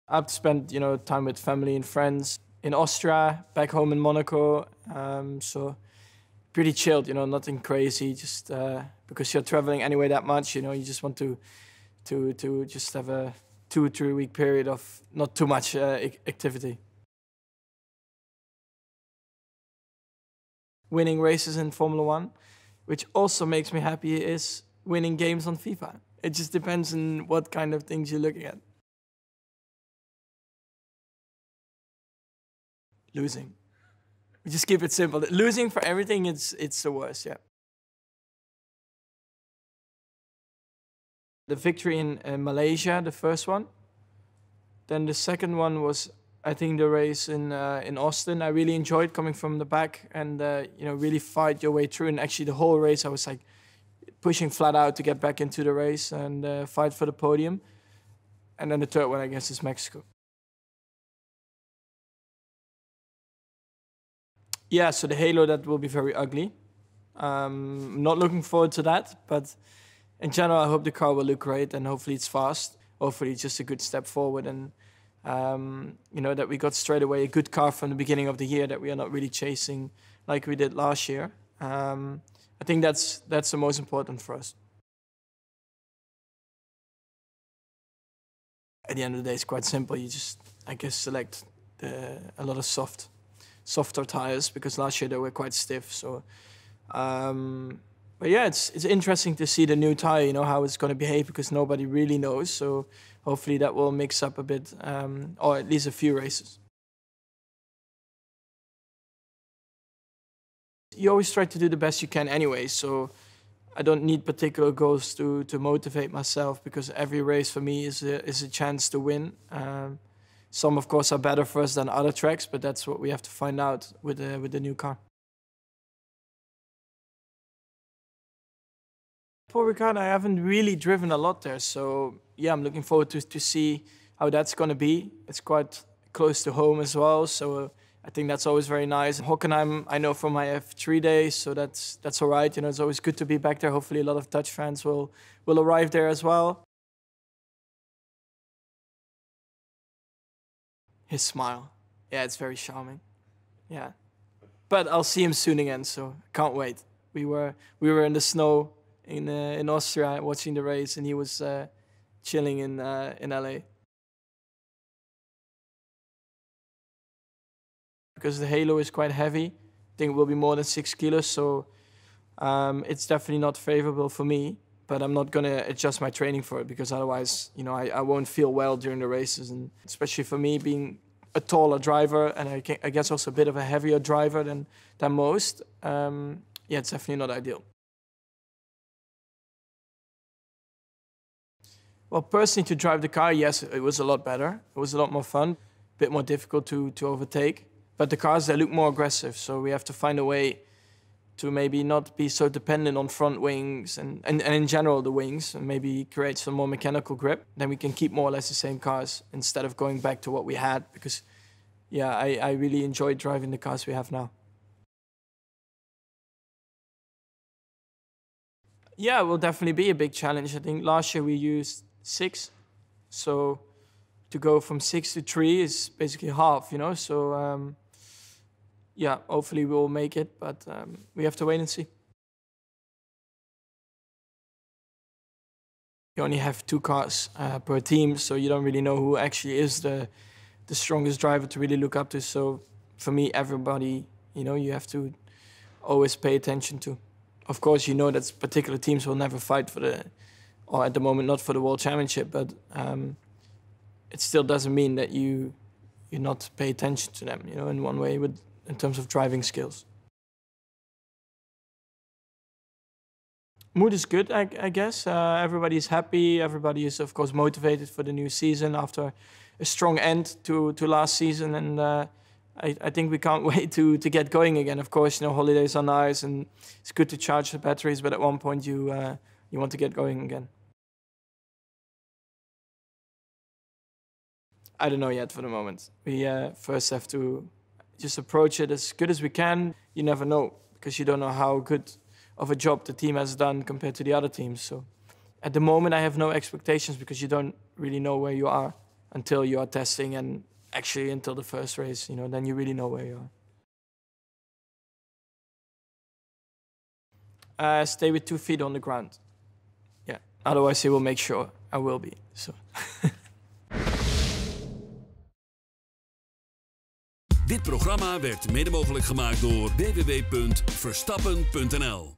I've spent, time with family and friends in Austria, back home in Monaco. So pretty chilled, nothing crazy. Just because you're traveling anyway that much, you just want to just have a 2 or 3 week period of not too much activity. Winning races in Formula One, which also makes me happy, is winning games on FIFA. It just depends on what kind of things you're looking at. Losing. We just keep it simple. Losing for everything, it's the worst, yeah. The victory in Malaysia, the first one. Then the second one was, I think, the race in Austin. I really enjoyed coming from the back and really fight your way through. And actually, the whole race, I was like pushing flat out to get back into the race and fight for the podium. And then the third one, I guess, is Mexico. Yeah, so the halo, that will be very ugly. Not looking forward to that, but in general, I hope the car will look great and hopefully it's fast. Hopefully it's just a good step forward and, that we got straight away a good car from the beginning of the year, that we are not really chasing like we did last year. I think that's the most important for us. At the end of the day, it's quite simple. You just, I guess, select a lot of softer tires because last year they were quite stiff. So, but yeah, it's interesting to see the new tire, how it's going to behave because nobody really knows. So hopefully that will mix up a bit, or at least a few races. You always try to do the best you can anyway, so I don't need particular goals to motivate myself because every race for me is a chance to win. Some, of course, are better for us than other tracks, but that's what we have to find out with the new car. Paul Ricard, I haven't really driven a lot there, so yeah, I'm looking forward to see how that's going to be. It's quite close to home as well, so I think that's always very nice. Hockenheim, I know from my F3 days, so that's all right. It's always good to be back there. Hopefully a lot of Dutch fans will arrive there as well. His smile. Yeah, it's very charming. Yeah. But I'll see him soon again, so can't wait. We were in the snow in Austria watching the race, and he was chilling in LA. Because the halo is quite heavy. I think it will be more than 6 kilos, so it's definitely not favorable for me. But I'm not going to adjust my training for it because otherwise, I won't feel well during the races. And especially for me, being a taller driver and I guess also a bit of a heavier driver than most, yeah, it's definitely not ideal. Well, personally, to drive the car, yes, it was a lot better. It was a lot more fun, a bit more difficult to overtake. But the cars, they look more aggressive, so we have to find a way to maybe not be so dependent on front wings and in general the wings, and maybe create some more mechanical grip. Then we can keep more or less the same cars instead of going back to what we had, because yeah, I really enjoy driving the cars we have now. Yeah, it will definitely be a big challenge. I think last year we used 6, so to go from 6 to 3 is basically half, so yeah, hopefully we'll make it, but we have to wait and see. You only have 2 cars per team, so you don't really know who actually is the strongest driver to really look up to. So for me, everybody, you have to always pay attention to. Of course, that particular teams will never fight or at the moment not for the World Championship, but it still doesn't mean that you not pay attention to them, in one way in terms of driving skills. Mood is good, I guess. Everybody is happy. Everybody is, of course, motivated for the new season after a strong end to last season. And I think we can't wait to get going again. Of course, holidays are nice and it's good to charge the batteries, but at one point you want to get going again. I don't know yet for the moment. We first have to just approach it as good as we can. You never know, because you don't know how good of a job the team has done compared to the other teams. So at the moment, I have no expectations because you don't really know where you are until you are testing and actually until the first race, then you really know where you are. Stay with 2 feet on the ground. Yeah, otherwise he will make sure I will be. So. Dit programma werd mede mogelijk gemaakt door www.Verstappen.nl.